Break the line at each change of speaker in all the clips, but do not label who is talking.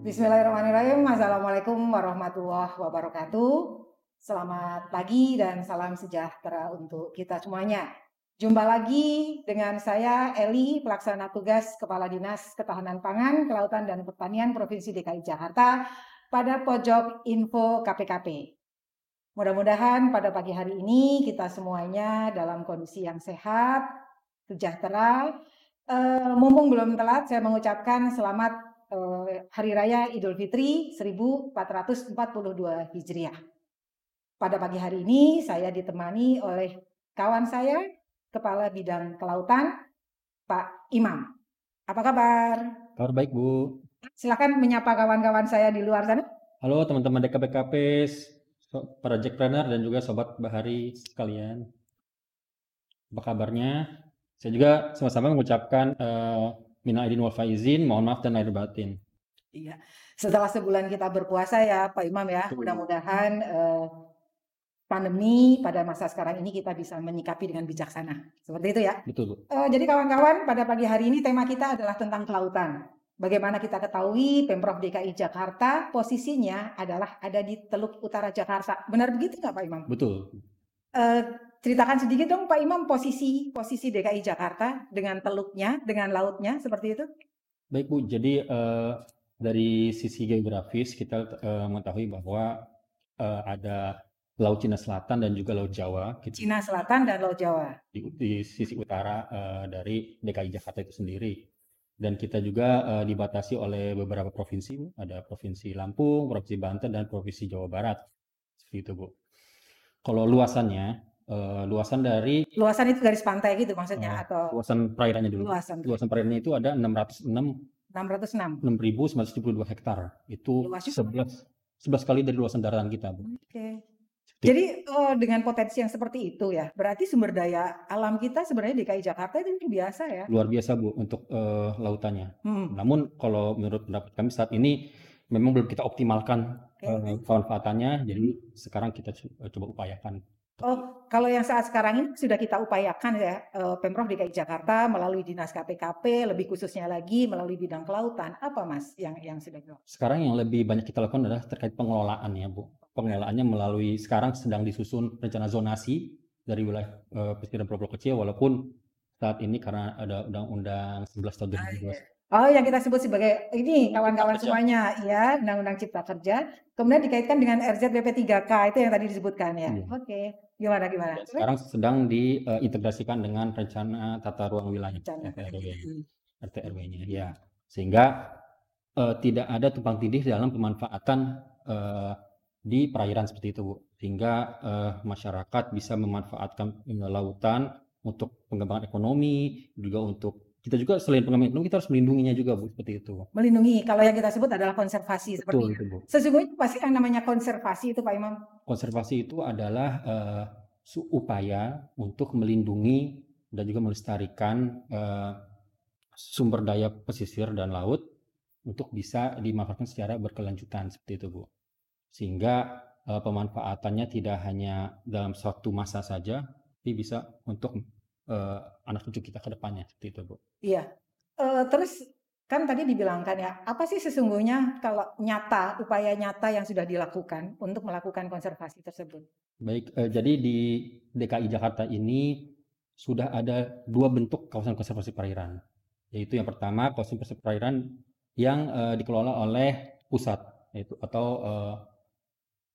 Bismillahirrahmanirrahim. Assalamualaikum warahmatullahi wabarakatuh. Selamat pagi dan salam sejahtera untuk kita semuanya. Jumpa lagi dengan saya Eli, pelaksana tugas Kepala Dinas Ketahanan Pangan, Kelautan dan Pertanian Provinsi DKI Jakarta pada pojok info KPKP. Mudah-mudahan pada pagi hari ini kita semuanya dalam kondisi yang sehat, sejahtera. Mumpung belum telat, saya mengucapkan selamat Hari Raya Idul Fitri 1442 Hijriah. Pada pagi hari ini saya ditemani oleh kawan saya, Kepala Bidang Kelautan, Pak Imam. Apa kabar?
Kabar baik, Bu.
Silakan menyapa kawan-kawan saya di luar sana.
Halo teman-teman DKPKP, para Jackpreneur dan juga Sobat Bahari sekalian. Apa kabarnya? Saya juga sama-sama mengucapkan minal aidin wal faizin, mohon maaf dan lahir batin.
Iya, setelah sebulan kita berpuasa ya Pak Imam ya, mudah-mudahan pandemi pada masa sekarang ini kita bisa menyikapi dengan bijaksana. Seperti itu ya.
Betul, Bu.
Jadi kawan-kawan, pada pagi hari ini tema kita adalah tentang kelautan. Bagaimana kita ketahui Pemprov DKI Jakarta posisinya adalah ada di Teluk Utara Jakarta. Benar begitu nggak Pak Imam?
Betul.
Ceritakan sedikit dong Pak Imam posisi DKI Jakarta dengan teluknya, dengan lautnya, seperti itu.
Baik, Bu. Jadi dari sisi geografis kita mengetahui bahwa ada Laut Cina Selatan dan juga Laut Jawa.
Cina Selatan dan Laut Jawa.
Di sisi utara dari DKI Jakarta itu sendiri. Dan kita juga dibatasi oleh beberapa provinsi, ada Provinsi Lampung, Provinsi Banten, dan Provinsi Jawa Barat. Seperti itu, Bu. Kalau luasannya, luasan
itu garis pantai gitu maksudnya atau
luasan perairannya dulu. Luasan perairannya itu ada 606.972 hektar. Itu 11 kali dari luasan daratan kita, Bu.
Oke. Jadi dengan potensi yang seperti itu ya, berarti sumber daya alam kita sebenarnya DKI Jakarta itu biasa ya?
Luar biasa, Bu, untuk lautannya. Namun kalau menurut pendapat kami saat ini memang belum kita optimalkan pemanfaatannya, jadi sekarang kita coba upayakan.
Oh, kalau yang saat sekarang ini sudah kita upayakan ya, Pemprov DKI Jakarta melalui Dinas KPKP, lebih khususnya lagi melalui bidang kelautan, apa Mas yang sudah dilakukan?
Sekarang yang lebih banyak kita lakukan adalah terkait pengelolaan ya, Bu. Pengelolaannya melalui sekarang sedang disusun rencana zonasi dari wilayah pesisir dan pulau kecil, walaupun saat ini karena ada Undang-Undang 11 tahun 2012.
Oh, yang kita sebut sebagai ini kawan-kawan semuanya ya, Undang-Undang Cipta Kerja, kemudian dikaitkan dengan RZBP 3K itu yang tadi disebutkan ya.
Iya.
Oke, gimana?
Dan sekarang sedang diintegrasikan dengan rencana tata ruang wilayah RT/RW-nya, ya, sehingga tidak ada tumpang tindih dalam pemanfaatan di perairan seperti itu, Bu, sehingga masyarakat bisa memanfaatkan lautan untuk pengembangan ekonomi, juga untuk kita juga selain pengembangan ekonomi kita harus melindunginya juga, Bu, seperti itu.
Melindungi, kalau yang kita sebut adalah konservasi seperti itu.
Bu.
Sesungguhnya pasti yang namanya konservasi itu Pak Imam?
Konservasi itu adalah upaya untuk melindungi dan juga melestarikan sumber daya pesisir dan laut untuk bisa dimanfaatkan secara berkelanjutan seperti itu, Bu. Sehingga pemanfaatannya tidak hanya dalam suatu masa saja, tapi bisa untuk anak cucu kita ke depannya seperti itu, Bu.
Iya. Terus kan tadi dibilangkan ya, apa sih sesungguhnya kalau upaya nyata yang sudah dilakukan untuk melakukan konservasi tersebut?
Baik, jadi di DKI Jakarta ini sudah ada 2 bentuk kawasan konservasi perairan. Yaitu yang pertama kawasan konservasi perairan yang dikelola oleh pusat, yaitu atau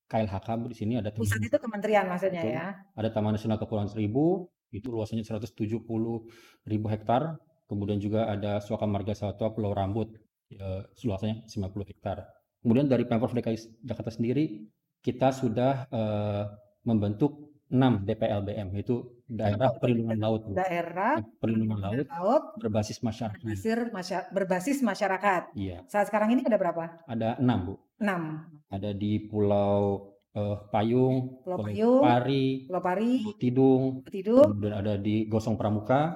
KLHK, Bu. Di sini ada
pusat itu kementerian maksudnya ya.
Ada Taman Nasional Kepulauan Seribu, itu luasannya 170.000 hektar. Kemudian juga ada Suaka Marga Satwa Pulau Rambut, luasannya 90 hektar. Kemudian dari Pemprov DKI Jakarta sendiri kita sudah membentuk 6 DPLBM, yaitu daerah perlindungan laut, Bu.
Daerah
perlindungan laut berbasis masyarakat.
Berbasis masyarakat.
Iya.
Saat sekarang ini ada berapa?
Ada 6, Bu.
6.
Ada di Pulau Payung,
Pulau
Pulau Pari,
Pulau
Tidung, kemudian ada di Gosong Pramuka,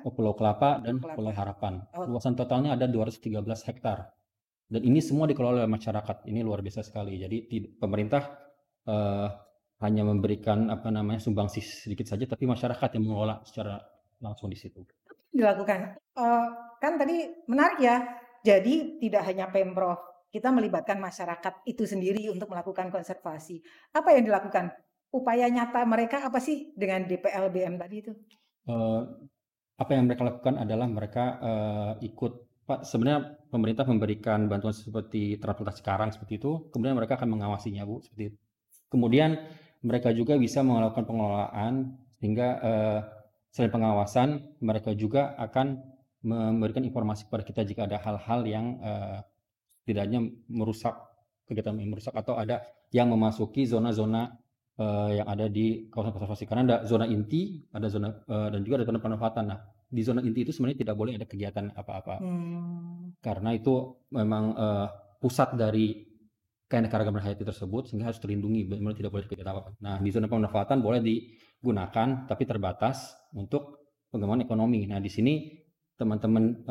Pulau Kelapa, dan Pulau Harapan. Luasan totalnya ada 213 hektar. Dan ini semua dikelola oleh masyarakat. Ini luar biasa sekali. Jadi pemerintah hanya memberikan sumbangsih sedikit saja, tapi masyarakat yang mengelola secara langsung di situ.
Dilakukan. Kan tadi menarik ya, jadi tidak hanya Pemprov, kita melibatkan masyarakat itu sendiri untuk melakukan konservasi. Apa yang dilakukan? Upaya nyata mereka apa sih dengan DPLBM tadi itu?
Eee, apa yang mereka lakukan adalah mereka, ikut sebenarnya pemerintah memberikan bantuan seperti transportasi karang seperti itu, kemudian mereka akan mengawasinya, Bu, seperti itu. Kemudian mereka juga bisa melakukan pengelolaan sehingga, selain pengawasan, mereka juga akan memberikan informasi kepada kita jika ada hal-hal yang, setidaknya merusak kegiatan yang merusak atau ada yang memasuki zona-zona, yang ada di kawasan konservasi. Karena ada zona inti, ada zona, dan juga ada zona pemanfaatan. Nah, di zona inti itu sebenarnya tidak boleh ada kegiatan apa-apa,
Hmm.
karena itu memang, pusat dari keanekaragaman hayati tersebut sehingga harus terlindungi, benar-benar tidak boleh kegiatan apa-apa. Nah, di zona pemanfaatan boleh digunakan tapi terbatas untuk pengembangan ekonomi. Nah, di sini teman-teman,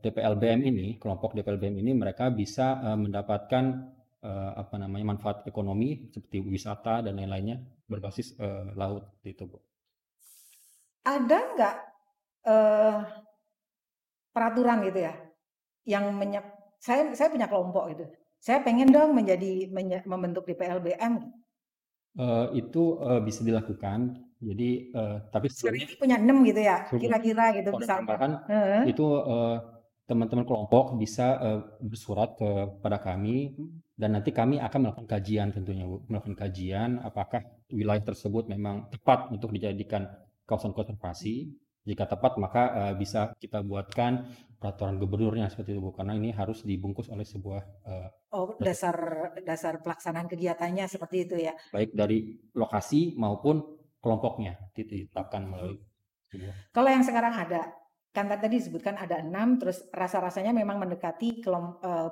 DPLBM ini, kelompok DPLBM ini mereka bisa, mendapatkan, apa namanya, manfaat ekonomi seperti wisata dan lain-lainnya berbasis, laut, gitu, Bu.
Ada nggak eh, peraturan gitu ya, yang saya punya kelompok gitu, saya pengen dong membentuk DPLBM.
Itu, bisa dilakukan. Jadi, tapi
Sekarang
sebelumnya
ini punya 6 gitu ya,
sebelum
kira-kira gitu
kalau ada
misalkan.
tambahan
Heeh.
itu, teman-teman kelompok bisa, bersurat kepada kami dan nanti kami akan melakukan kajian tentunya, Bu, melakukan kajian apakah wilayah tersebut memang tepat untuk dijadikan kawasan konservasi. Jika tepat maka, bisa kita buatkan peraturan gubernurnya seperti itu, Bu, karena ini harus dibungkus oleh sebuah,
Oh,
proses
dasar dasar pelaksanaan kegiatannya seperti itu ya.
baik dari lokasi maupun kelompoknya ditetapkan melalui sebuah.
Kalau yang sekarang ada, kan tadi disebutkan ada 6, terus rasa-rasanya memang mendekati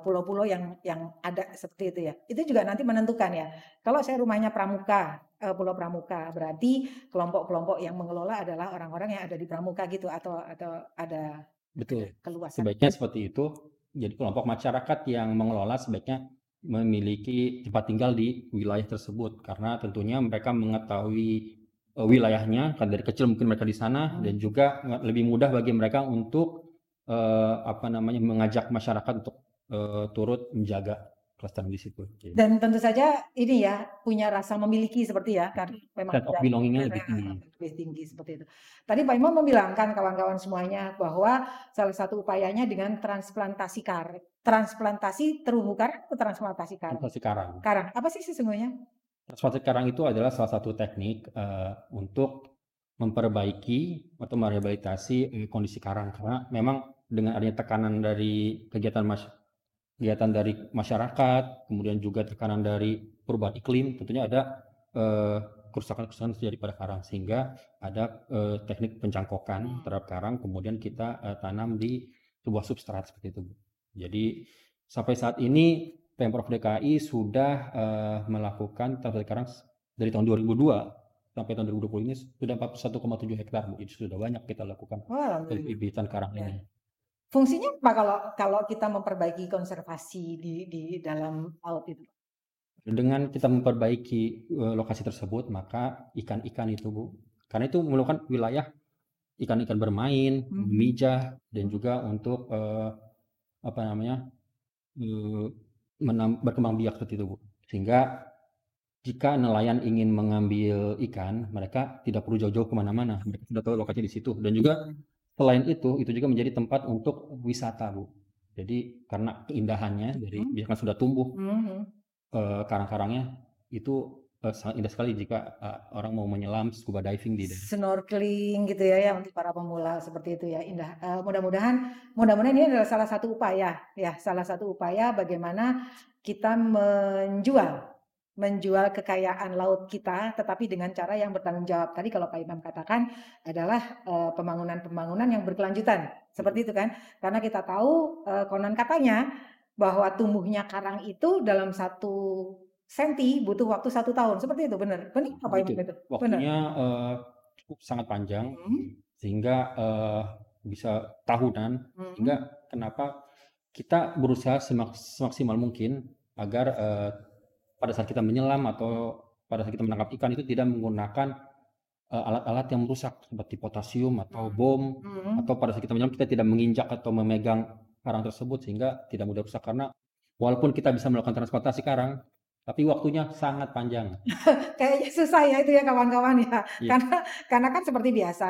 pulau-pulau yang ada seperti itu ya. Itu juga nanti menentukan ya. Kalau saya rumahnya Pramuka, Pulau Pramuka, berarti kelompok-kelompok yang mengelola adalah orang-orang yang ada di Pramuka gitu atau ada
Betul,
keluasan.
sebaiknya seperti itu. Jadi kelompok masyarakat yang mengelola sebaiknya memiliki tempat tinggal di wilayah tersebut, karena tentunya mereka mengetahui, wilayahnya, kan dari kecil mungkin mereka di sana dan juga lebih mudah bagi mereka untuk, apa namanya, mengajak masyarakat untuk, turut menjaga kelestarian di situ, gitu.
Dan tentu saja ini ya, punya rasa memiliki seperti ya, kan memang
Sense of belonging-nya lebih tinggi.
lebih tinggi seperti itu. Tadi Pak Imam membilangkan kawan-kawan semuanya bahwa salah satu upayanya dengan transplantasi terumbu karang atau transplantasi karang?
Konservasi karang.
Karang, apa sih sesungguhnya?
Transplantasi karang itu adalah salah satu teknik, untuk memperbaiki atau merehabilitasi, kondisi karang. Karena memang dengan adanya tekanan dari kegiatan dari masyarakat, kemudian juga tekanan dari perubahan iklim, tentunya ada, eee, kerusakan-kerusakan terjadi pada karang. Sehingga ada, teknik pencangkokan terhadap karang, kemudian kita, tanam di sebuah substrat seperti itu, Bu. Jadi sampai saat ini Pemprov DKI sudah, melakukan transplantasi karang dari tahun 2002 sampai tahun 2020 ini sudah 41,7 hektar, Bu. Jadi sudah banyak kita lakukan
Oh, alhamdulillah.
pembibitan karang
Ya.
ini.
Fungsinya apa kalau kita memperbaiki konservasi di dalam laut itu?
Dengan kita memperbaiki, lokasi tersebut, maka ikan-ikan itu, Bu, karena itu merupakan wilayah ikan-ikan bermain,
Hmm.
memijah, dan juga untuk, apa namanya, eee, berkembang biak seperti itu, Bu. Sehingga jika nelayan ingin mengambil ikan, mereka tidak perlu jauh-jauh ke mana-mana, mereka sudah tahu lokasinya di situ. Dan juga selain itu juga menjadi tempat untuk wisata, Bu. Jadi karena keindahannya dari
Hmm.
biarkan sudah tumbuh,
Hmm.
karang-karangnya itu, sangat indah sekali jika, orang mau menyelam scuba diving di daerah.
Snorkeling gitu ya untuk para pemula seperti itu ya, indah. Mudah-mudahan ini adalah salah satu upaya ya, salah satu upaya bagaimana kita menjual kekayaan laut kita, tetapi dengan cara yang bertanggung jawab. Tadi kalau Pak Imam katakan adalah, pembangunan-pembangunan yang berkelanjutan,
Betul.
seperti itu kan. Karena kita tahu, konon katanya bahwa tumbuhnya karang itu dalam 1 senti butuh waktu 1 tahun, seperti itu, benar? Benar nggak Pak Imam
Begitu,
itu? Benar?
waktunya, cukup sangat panjang
Mhm.
sehingga, bisa tahunan,
Mhm.
sehingga kenapa kita berusaha semaksimal mungkin agar, pada saat kita menyelam atau pada saat kita menangkap ikan itu tidak menggunakan, alat-alat yang merusak seperti potasium atau bom,
Mhm.
atau pada saat kita menyelam kita tidak menginjak atau memegang karang tersebut sehingga tidak mudah rusak. Karena walaupun kita bisa melakukan transportasi karang, tapi waktunya sangat panjang.
Kayaknya susah ya itu ya kawan-kawan ya.
Iya,
Karena kan seperti biasa,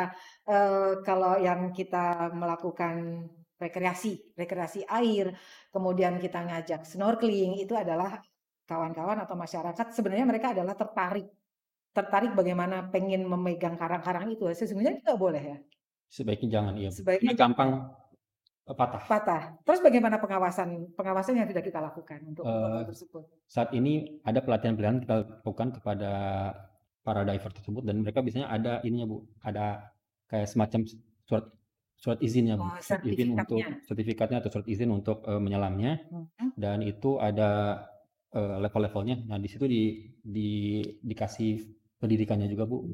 kalau yang kita melakukan rekreasi air, kemudian kita ngajak snorkeling, itu adalah kawan-kawan atau masyarakat sebenarnya mereka adalah tertarik tertarik bagaimana pengen memegang karang-karang itu, sesungguhnya tidak boleh ya?
sebaiknya jangan, iya Bu. Karena
Sebaiknya
gampang
jangan.
patah.
Patah. Terus bagaimana pengawasan pengawasan yang tidak kita lakukan untuk
Eh,
hal tersebut?
Saat ini ada pelatihan-pelatihan kita lakukan kepada para diver tersebut dan mereka biasanya ada ininya Bu, ada kayak semacam surat surat izinnya Bu,
Oh,
surat izin untuk
sertifikatnya.
sertifikatnya atau surat izin untuk menyelamnya
Mhm.
dan itu ada level-levelnya. Nah, di situ dikasih pendidikannya juga Bu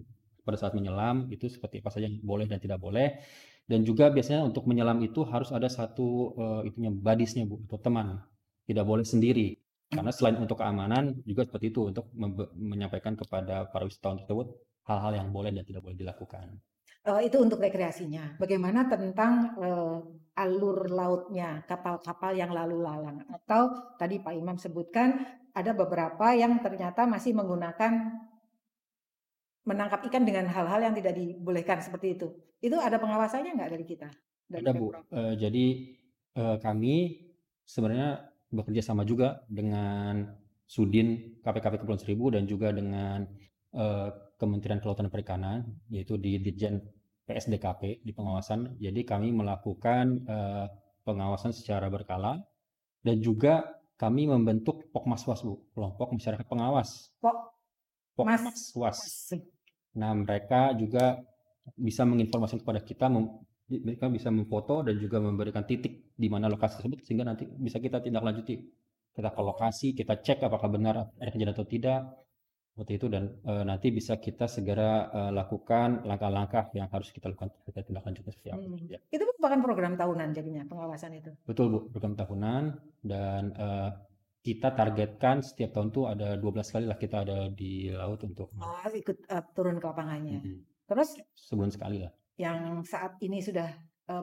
pada saat menyelam itu seperti apa saja yang boleh dan tidak boleh. Dan juga biasanya untuk menyelam itu harus ada satu itunya buddies-nya Bu atau teman. Tidak boleh sendiri. Karena selain untuk keamanan juga seperti itu untuk menyampaikan kepada para wisatawan tersebut hal-hal yang boleh dan tidak boleh dilakukan.
Itu untuk rekreasinya. Bagaimana tentang, alur lautnya, kapal-kapal yang lalu lalang? Atau tadi Pak Imam sebutkan ada beberapa yang ternyata masih menggunakan menangkap ikan dengan hal-hal yang tidak dibolehkan seperti itu. Itu ada pengawasannya nggak dari kita? Dari
Ada Bu,
Pemprov?
jadi kami sebenarnya bekerja sama juga dengan Sudin KPKP Kepulauan Seribu dan juga dengan eh, Kementerian Kelautan dan Perikanan, yaitu di Ditjen PSDKP di pengawasan. Jadi kami melakukan pengawasan secara berkala dan juga kami membentuk Pokmaswas Bu, kelompok masyarakat pengawas.
Kok Mas
Pokmaswas.
Mas
Nah, mereka juga bisa menginformasikan kepada kita, mereka bisa memfoto dan juga memberikan titik di mana lokasi tersebut sehingga nanti bisa kita tindak lanjuti. Kita ke
oh,
lokasi, kita cek apakah benar ada kejadian atau tidak, seperti itu dan nanti bisa kita segera lakukan langkah-langkah yang harus kita lakukan, kita tindak lanjutnya seperti apa.
mhm.
Ya.
Itu merupakan program tahunan jadinya pengawasan itu?
Betul Bu, program tahunan dan kita targetkan setiap tahun tuh ada 12 kali lah kita ada di laut untuk
Oh, ikut, turun ke lapangannya.
mm,
Terus
sebulan sekali lah.
yang saat ini sudah,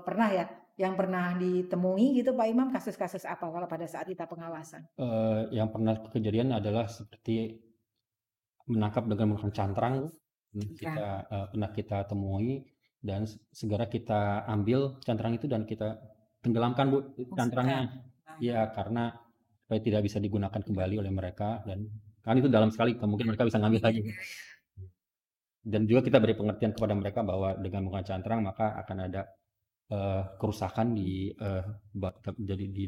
pernah ya, yang pernah ditemui gitu Pak Imam, kasus-kasus apa kalau pada saat kita pengawasan?
Yang pernah kejadian adalah seperti menangkap dengan menggunakan cantrang,
Nah,
pernah kita temui dan segera kita ambil cantrang itu dan kita tenggelamkan Bu
musnahkan.
cantrangnya.
Nah,
Ya karena supaya tidak bisa digunakan kembali oleh mereka dan kan itu dalam sekali mungkin mereka bisa ngambil lagi. Dan juga kita beri pengertian kepada mereka bahwa dengan menggunakan cantrang maka akan ada kerusakan jadi di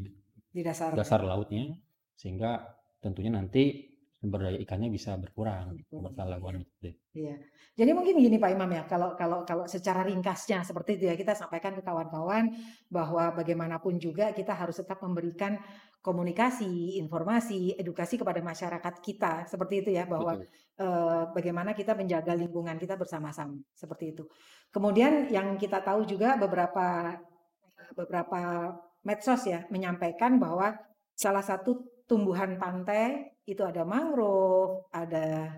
di dasar
dasar lautnya sehingga tentunya nanti sumber daya ikannya bisa berkurang
betul,
masalah
iya.
lawan itu.
Iya. Jadi mungkin gini Pak Imam ya, kalau secara ringkasnya seperti itu ya, kita sampaikan ke kawan-kawan bahwa bagaimanapun juga kita harus tetap memberikan komunikasi, informasi, edukasi kepada masyarakat kita, seperti itu ya, bahwa
Betul.
bagaimana kita menjaga lingkungan kita bersama-sama, seperti itu. Kemudian yang kita tahu juga beberapa medsos ya menyampaikan bahwa salah satu tumbuhan pantai itu ada mangrove, ada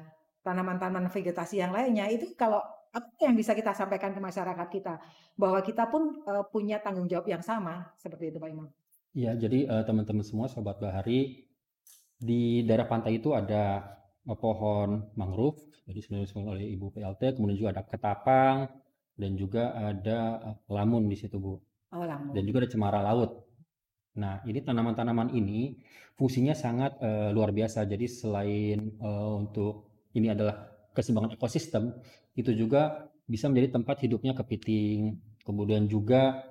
tanaman-tanaman vegetasi yang lainnya. Itu kalau apa yang bisa kita sampaikan ke masyarakat kita bahwa kita pun punya tanggung jawab yang sama seperti itu Pak Imam.
Iya, jadi teman-teman semua Sobat Bahari di daerah pantai itu ada pohon mangrove, jadi sebenarnya disebut oleh Ibu PLT, kemudian juga ada ketapang dan juga ada lamun di situ Bu,
Oh
dan
lamun.
juga ada cemara laut. Nah, ini tanaman-tanaman ini fungsinya sangat luar biasa. Jadi selain untuk ini adalah keseimbangan ekosistem, itu juga bisa menjadi tempat hidupnya kepiting. Kemudian juga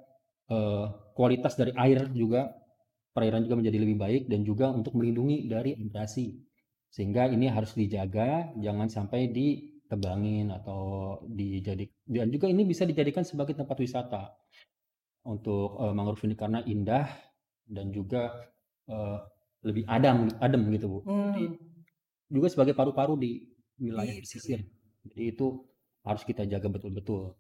kualitas dari air juga, perairan juga menjadi lebih baik dan juga untuk melindungi dari abrasi. Sehingga ini harus dijaga, jangan sampai ditebangin atau dan juga ini bisa dijadikan sebagai tempat wisata untuk mangrove ini karena indah dan juga eh, lebih adem gitu Bu. Jadi
Hmm,
juga sebagai paru-paru di wilayah
gitu ya.
pesisir. Jadi itu harus kita jaga betul-betul.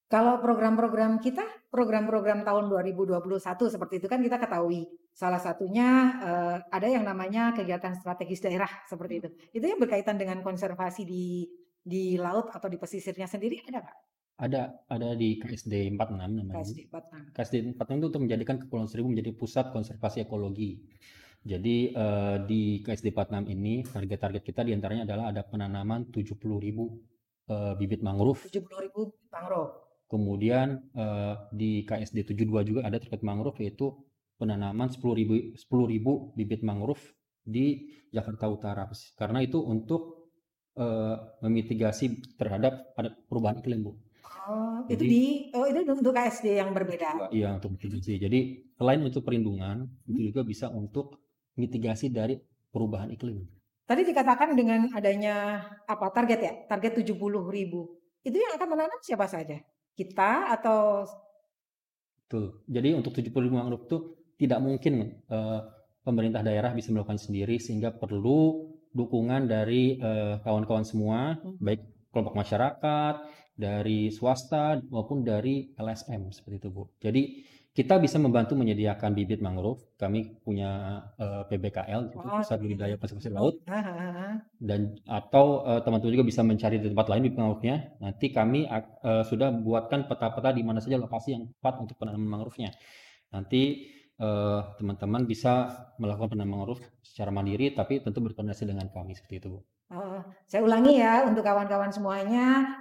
Kalau program-program kita, program-program tahun 2021 seperti itu kan kita ketahui. Salah satunya ada yang namanya kegiatan strategis daerah seperti itu. Itu yang berkaitan dengan konservasi di di laut atau di pesisirnya sendiri ada nggak?
Ada di KSD 46 namanya.
KSD 46.
KSD 46 itu untuk menjadikan Kepulauan Seribu menjadi pusat konservasi ekologi. Jadi di KSD 46 ini target-target kita diantaranya adalah ada penanaman 70.000 bibit mangrove.
70.000 mangrove.
Kemudian di KSD 72 juga ada terkait mangrove, yaitu penanaman 10.000 bibit mangrove di Jakarta Utara. Karena itu untuk memitigasi terhadap perubahan iklim, Bu.
Itu untuk KSD yang berbeda.
Iya, untuk mitigasi. Jadi selain untuk perlindungan, itu juga bisa untuk mitigasi dari perubahan iklim.
Tadi dikatakan dengan adanya target ya, target 70.000. Itu yang akan menanam siapa saja? Kita atau
Betul. Jadi untuk 70.000 mangrove itu tidak mungkin pemerintah daerah bisa melakukan sendiri, sehingga perlu dukungan dari kawan-kawan semua, baik kelompok masyarakat, dari swasta maupun dari LSM seperti itu, Bu. Jadi kita bisa membantu menyediakan bibit mangrove. Kami punya PBKL, itu Pusat Budidaya Konservasi Laut, dan atau teman-teman juga bisa mencari di tempat lain bibit mangrove-nya. Nanti kami sudah buatkan peta-peta di mana saja lokasi yang tepat untuk penanaman mangrove-nya. Nanti teman-teman bisa melakukan penanaman mangrove secara mandiri, tapi tentu berkoordinasi dengan kami seperti itu, Bu.
Saya ulangi ya untuk kawan-kawan semuanya,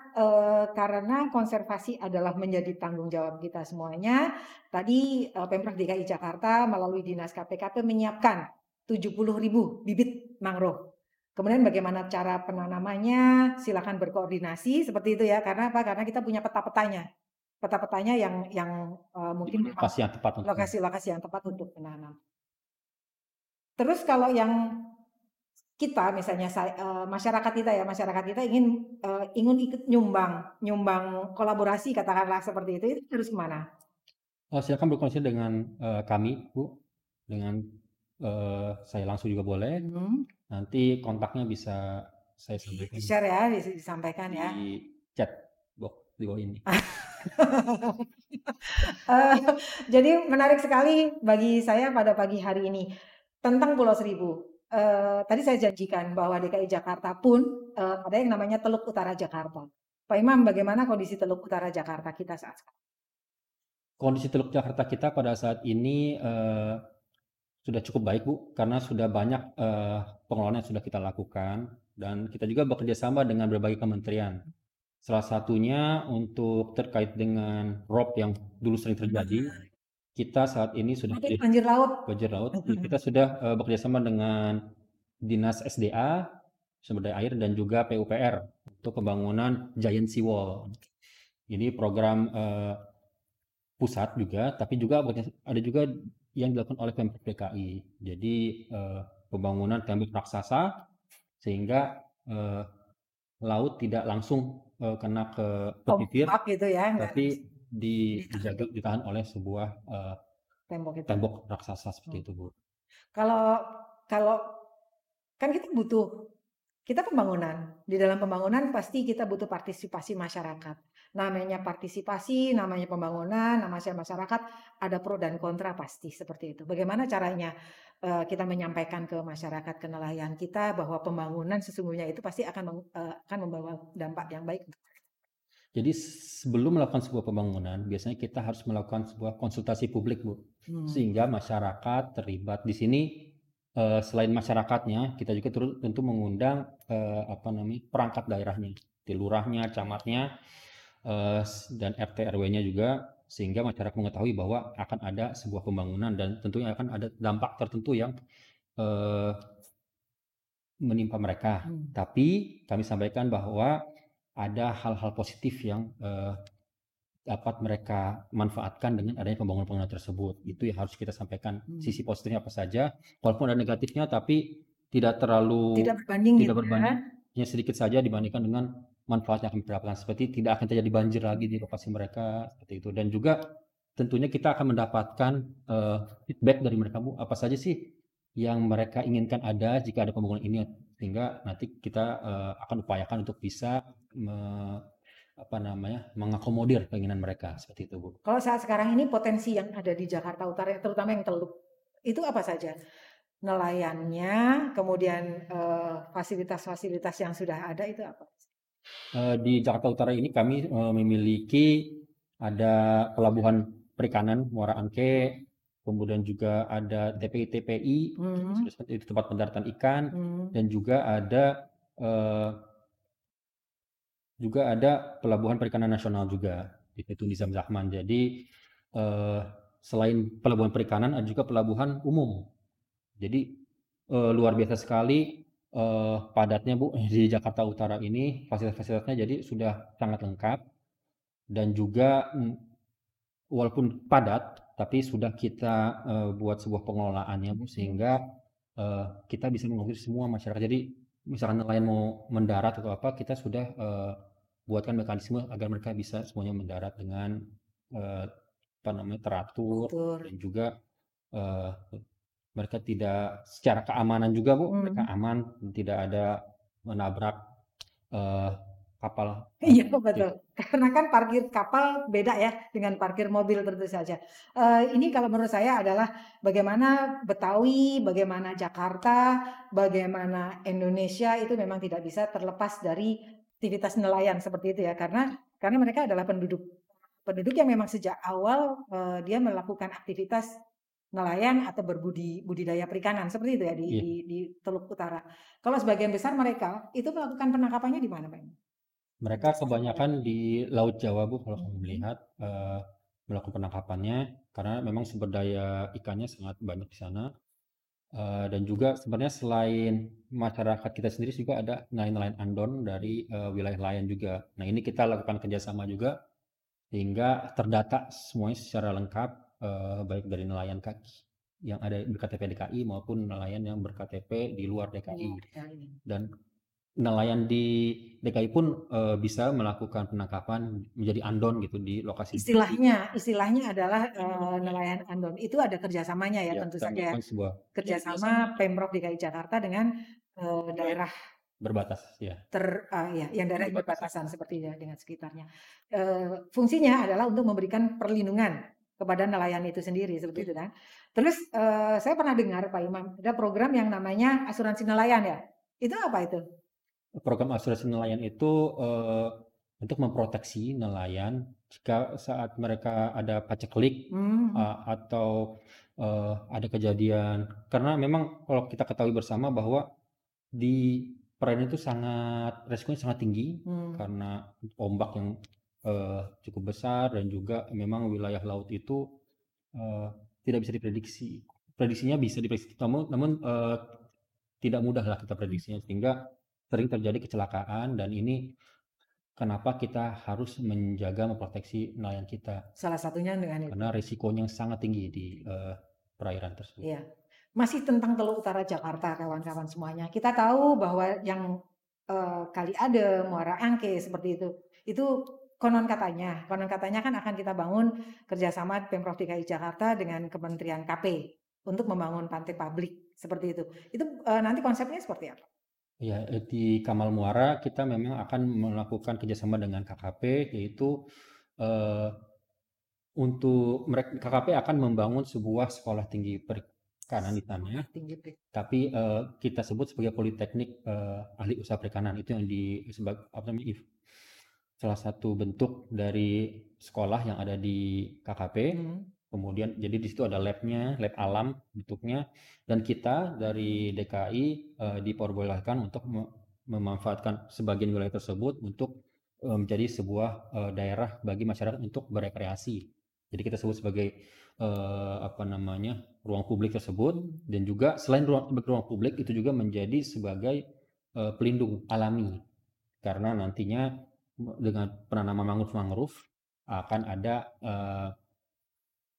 karena konservasi adalah menjadi tanggung jawab kita semuanya. Tadi Pemprov DKI Jakarta melalui Dinas KPKP menyiapkan 70.000 bibit mangrove. Kemudian bagaimana cara penanamannya, silakan berkoordinasi seperti itu ya. Karena apa? Karena kita punya peta-petanya. Peta-petanya yang mungkin
lokasi yang tepat untuk
lokasi-lokasi yang tepat untuk menanam. Terus kalau yang kita misalnya masyarakat kita ingin ikut nyumbang kolaborasi katakanlah seperti itu harus kemana?
Silakan berkoordinasi dengan kami, Bu. Dengan saya langsung juga boleh. Nanti kontaknya bisa saya sampaikan.
Share ya, disampaikan ya.
Di chat box di bawah ini.
Jadi menarik sekali bagi saya pada pagi hari ini tentang Pulau Seribu. Tadi saya janjikan bahwa DKI Jakarta pun ada yang namanya Teluk Utara Jakarta. Pak Imam, bagaimana kondisi Teluk Utara Jakarta kita saat sekarang?
Kondisi Teluk Jakarta kita pada saat ini sudah cukup baik, Bu, karena sudah banyak pengelolaan yang sudah kita lakukan, dan kita juga bekerja sama dengan berbagai kementerian. Salah satunya untuk terkait dengan ROP yang dulu sering terjadi, kita saat ini sudah
banjir laut.
Kita sudah bekerja sama dengan Dinas SDA, Sumber Daya Air, dan juga PUPR untuk pembangunan Giant Seawall. Ini program pusat juga, tapi juga ada juga yang dilakukan oleh Pemprov DKI. Jadi pembangunan tembok raksasa sehingga laut tidak langsung kena ke pesisir,
gitu ya,
tapi dijaga, ditahan oleh sebuah tembok raksasa seperti itu, Bu.
Kalau kan kita pembangunan. Di dalam pembangunan pasti kita butuh partisipasi masyarakat. Namanya partisipasi, namanya pembangunan, namanya masyarakat, ada pro dan kontra pasti seperti itu. Bagaimana caranya kita menyampaikan ke masyarakat, ke nelayan kita bahwa pembangunan sesungguhnya itu pasti akan membawa dampak yang baik.
Jadi sebelum melakukan sebuah pembangunan, biasanya kita harus melakukan sebuah konsultasi publik, Bu. Sehingga masyarakat terlibat. Di sini selain masyarakatnya, kita juga tentu mengundang perangkat daerahnya, lurahnya, camatnya, dan RT RW-nya juga, sehingga masyarakat mengetahui bahwa akan ada sebuah pembangunan dan tentunya akan ada dampak tertentu yang menimpa mereka. Tapi kami sampaikan bahwa ada hal-hal positif yang dapat mereka manfaatkan dengan adanya pembangunan-pembangunan tersebut. Itu yang harus kita sampaikan. Sisi positifnya apa saja, walaupun ada negatifnya, tapi tidak berbanding, hanya sedikit saja dibandingkan dengan manfaat yang akan didapatkan. Seperti tidak akan terjadi banjir lagi di lokasi mereka, seperti itu. Dan juga tentunya kita akan mendapatkan feedback dari mereka, Bu, apa saja sih yang mereka inginkan ada jika ada pembangunan ini, sehingga nanti kita akan upayakan untuk bisa mengakomodir keinginan mereka seperti itu, Bu.
Kalau saat sekarang ini potensi yang ada di Jakarta Utara, terutama yang Teluk, itu apa saja? Nelayannya, kemudian fasilitas-fasilitas yang sudah ada itu apa?
Di Jakarta Utara ini kami memiliki ada pelabuhan perikanan Muara Angke, kemudian juga ada TPI-TPI,
Hmm,
itu tempat pendaratan ikan,
hmm.
dan eh, juga ada pelabuhan perikanan nasional juga, yaitu Nizam Zahman. Jadi eh, selain pelabuhan perikanan ada juga pelabuhan umum. Jadi luar biasa sekali padatnya Bu di Jakarta Utara ini, fasilitas-fasilitasnya jadi sudah sangat lengkap dan juga walaupun padat tapi sudah kita buat sebuah pengelolaannya Bu sehingga kita bisa mengakomodir semua masyarakat. Jadi misalkan nelayan mau mendarat atau apa, kita sudah buatkan mekanisme agar mereka bisa semuanya mendarat dengan eh, apa namanya teratur
Betul.
dan juga eh, mereka tidak secara keamanan juga Bu, mereka
Hmm.
aman, tidak ada menabrak eh, kapal
Iya
gitu.
betul, karena kan parkir kapal beda ya dengan parkir mobil tentu saja. Ini kalau menurut saya adalah bagaimana Betawi, bagaimana Jakarta, bagaimana Indonesia itu memang tidak bisa terlepas dari aktivitas nelayan seperti itu ya, karena mereka adalah penduduk penduduk yang memang sejak awal dia melakukan aktivitas nelayan atau budidaya perikanan seperti itu ya
Iya,
di Teluk Utara. Kalau sebagian besar mereka itu melakukan penangkapannya di mana, Pak?
mereka kebanyakan di Laut Jawa Bu kalau kamu
Mhm.
melihat melakukan penangkapannya karena memang sumber daya ikannya sangat banyak di sana. Dan juga sebenarnya selain masyarakat kita sendiri juga ada nelayan-nelayan andon dari wilayah lain juga. Nah ini kita lakukan kerjasama juga sehingga terdata semuanya secara lengkap baik dari nelayan kaki yang ada berKTP DKI maupun nelayan yang berKTP di luar DKI.
Oh, ya ini.
Dan nelayan di DKI pun bisa melakukan penangkapan menjadi andon gitu di lokasi-lokasi.
Istilahnya adalah nelayan andon. Itu ada kerjasamanya ya
Ya,
tentu
kita
saja ya.
melakukan sebuah
Kerjasama Pemprov DKI Jakarta dengan daerah
berbatas ya.
ya, yang daerah yang
Berbatasan.
berbatasan seperti ya dengan sekitarnya. Fungsinya adalah untuk memberikan perlindungan kepada nelayan itu sendiri seperti itu kan. Terus saya pernah dengar Pak Imam ada program yang namanya asuransi nelayan ya. Itu apa itu?
Program asuransi nelayan itu untuk memproteksi nelayan jika saat mereka ada paceklik
Hmm,
atau ada kejadian. Karena memang kalau kita ketahui bersama bahwa di perairan itu resikonya sangat tinggi
hmm.
karena ombak yang cukup besar dan juga memang wilayah laut itu eh, tidak bisa diprediksi. Prediksinya bisa diprediksi, namun tidak mudah lah kita prediksinya sehingga sering terjadi kecelakaan dan ini kenapa kita harus menjaga memproteksi nelayan kita
Salah satunya dengan itu.
karena risikonya sangat tinggi di perairan tersebut.
Iya. Masih tentang Teluk Utara Jakarta, kawan-kawan semuanya. Kita tahu bahwa yang Kali Adem, Muara Angke seperti itu konon katanya kan akan kita bangun kerjasama Pemprov DKI Jakarta dengan Kementerian KP untuk membangun pantai publik seperti itu. Itu nanti konsepnya seperti apa?
Ya, di Kamal Muara kita memang akan melakukan kerjasama dengan KKP yaitu eh, untuk mereka KKP akan membangun sebuah sekolah tinggi perikanan di sana,
Sekolah tinggi
tapi kita sebut sebagai Politeknik Ahli Usaha Perikanan itu yang apa namanya, salah satu bentuk dari sekolah yang ada di KKP.
Hmm.
Kemudian jadi di situ ada labnya, lab alam bentuknya, dan kita dari DKI diperbolehkan untuk memanfaatkan sebagian wilayah tersebut untuk menjadi sebuah daerah bagi masyarakat untuk berekreasi. Jadi kita sebut sebagai apa namanya ruang publik tersebut dan juga selain ruang publik itu juga menjadi sebagai pelindung alami karena nantinya dengan penanaman mangrove akan ada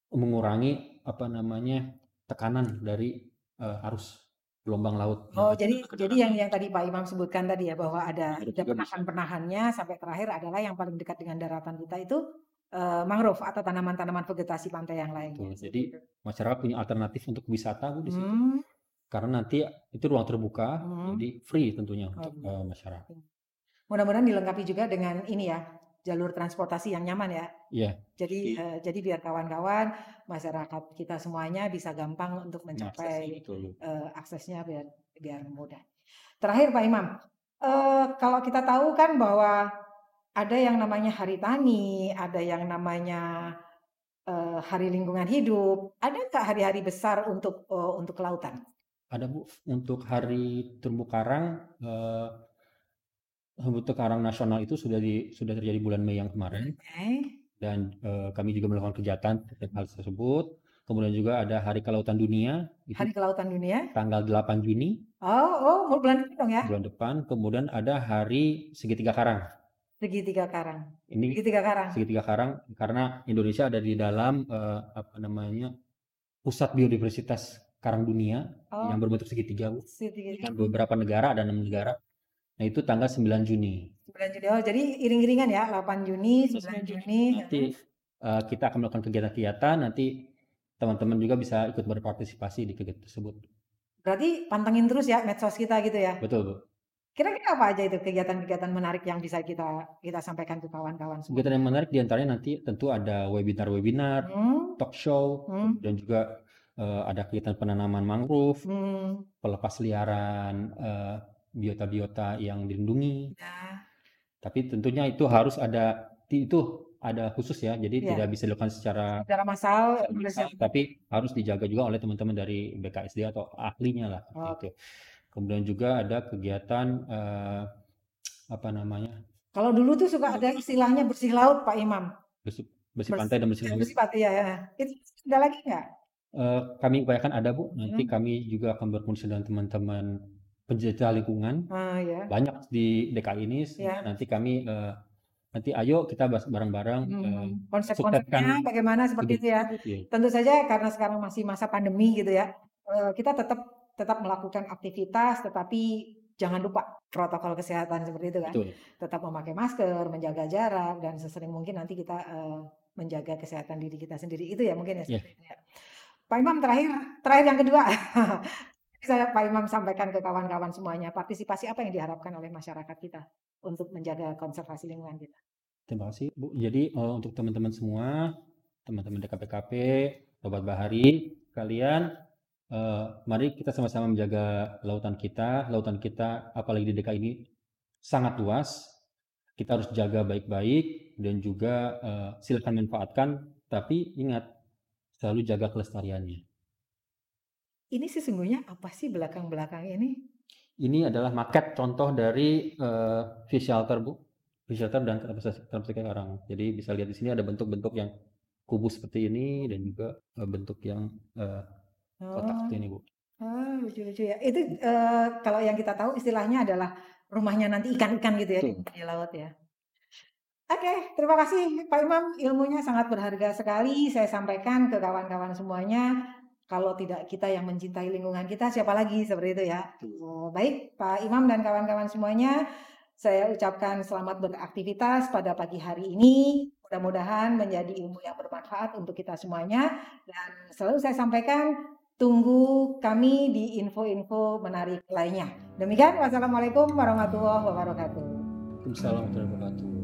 mengurangi apa namanya tekanan dari arus gelombang laut yang
Oh,
ada
jadi yang tadi Pak Imam sebutkan tadi ya bahwa ada
juga bisa.
penahan-penahannya sampai terakhir adalah yang paling dekat dengan daratan kita itu mangrove atau tanaman-tanaman vegetasi pantai yang lainnya.
Betul.
Seperti
Jadi
itu.
masyarakat punya alternatif untuk wisata Bu di situ
Hmm,
karena nanti itu ruang terbuka
hmm.
jadi free tentunya
Oh,
untuk masyarakat.
mudah-mudahan dilengkapi juga dengan ini ya jalur transportasi yang nyaman ya.
Iya,
Jadi biar kawan-kawan masyarakat kita semuanya bisa gampang untuk
mengaksesnya
mencapai
betul.
aksesnya biar biar mudah. Terakhir Pak Imam, Kalau kita tahu kan bahwa ada yang namanya Hari Tani, ada yang namanya Hari Lingkungan Hidup. Ada nggak hari-hari besar untuk kelautan?
Ada Bu, untuk hari terumbu karang, terumbu karang nasional itu sudah terjadi bulan Mei yang kemarin.
Oke.
Dan kami juga melakukan kegiatan terkait hal tersebut. Kemudian juga ada Hari Kelautan Dunia, itu
Hari Kelautan Dunia.
tanggal 8 Juni
Oh, bulan depan dong ya?
bulan depan. Kemudian ada Hari Segitiga Karang.
Segitiga Karang.
Ini
Segitiga Karang.
Segitiga Karang karena Indonesia ada di dalam pusat biodiversitas karang dunia
Oh,
yang berbentuk segitiga, Bu.
segitiga.
Dengan beberapa negara, ada 6 negara. Nah, itu tanggal 9 Juni.
9 Juni. Oh, jadi iring-iringan ya, 8 Juni, 9 Juni.
Nanti kita akan melakukan kegiatan-kegiatan, nanti teman-teman juga bisa ikut berpartisipasi di kegiatan tersebut.
Berarti pantengin terus ya medsos kita gitu ya.
Betul, Bu.
Kira-kira apa aja itu kegiatan-kegiatan menarik yang bisa kita sampaikan ke kawan-kawan semua?
Kegiatan yang menarik diantaranya nanti tentu ada webinar-webinar, talk show, dan juga ada kegiatan penanaman mangrove, pelepas liaran biota-biota yang dilindungi.
Ya.
Tapi tentunya itu harus ada khusus ya, jadi
Iya.
tidak bisa dilakukan secara
massal,
tapi harus dijaga juga oleh teman-teman dari BKSD atau ahlinya lah. Gitu. Kemudian juga ada kegiatan
Kalau dulu tuh suka ada istilahnya bersih laut, Pak Imam.
bersih pantai dan bersih laut.
Bersih pantai ya. Itu ada lagi nggak?
Kami upayakan ada, Bu. Nanti kami juga akan berkoordinasi dengan teman-teman penjelajah lingkungan.
Ya.
Banyak di DKI ini.
Ya.
Nanti kami nanti ayo kita bahas bareng-bareng
konsep-konsepnya bagaimana seperti itu ya. Tentu saja karena sekarang masih masa pandemi gitu ya. Kita tetap melakukan aktivitas, tetapi jangan lupa protokol kesehatan seperti itu kan.
Betul.
Tetap memakai masker, menjaga jarak, dan sesering mungkin nanti kita menjaga kesehatan diri kita sendiri. Itu ya mungkin ya.
Yeah.
Pak Imam, terakhir yang kedua. Pak Imam sampaikan ke kawan-kawan semuanya, partisipasi apa yang diharapkan oleh masyarakat kita untuk menjaga konservasi lingkungan kita?
Terima kasih, Bu. Jadi untuk teman-teman semua, teman-teman DKPKP, Sobat Bahari, kalian mari kita sama-sama menjaga lautan kita. Lautan kita, apalagi di DKI ini, sangat luas. Kita harus jaga baik-baik dan juga silakan manfaatkan, tapi ingat, selalu jaga kelestariannya.
Ini sesungguhnya apa sih belakang-belakang ini?
Ini adalah maket contoh dari fish shelter, Bu. Fish shelter dan terumbu karang. Jadi bisa lihat di sini ada bentuk-bentuk yang kubus seperti ini dan juga bentuk yang kotak seperti ini, Bu.
Lucu-lucu ya. Itu kalau yang kita tahu istilahnya adalah rumahnya nanti ikan-ikan gitu ya di laut ya. Oke, terima kasih Pak Imam. Ilmunya sangat berharga sekali. Saya sampaikan ke kawan-kawan semuanya. Kalau tidak kita yang mencintai lingkungan kita, siapa lagi seperti itu ya. Baik, Pak Imam dan kawan-kawan semuanya, saya ucapkan selamat beraktivitas pada pagi hari ini. Mudah-mudahan menjadi ilmu yang bermanfaat untuk kita semuanya. Dan selalu saya sampaikan, tunggu kami di info-info menarik lainnya. Demikian, wassalamualaikum warahmatullahi wabarakatuh.
Waalaikumsalam warahmatullahi wabarakatuh.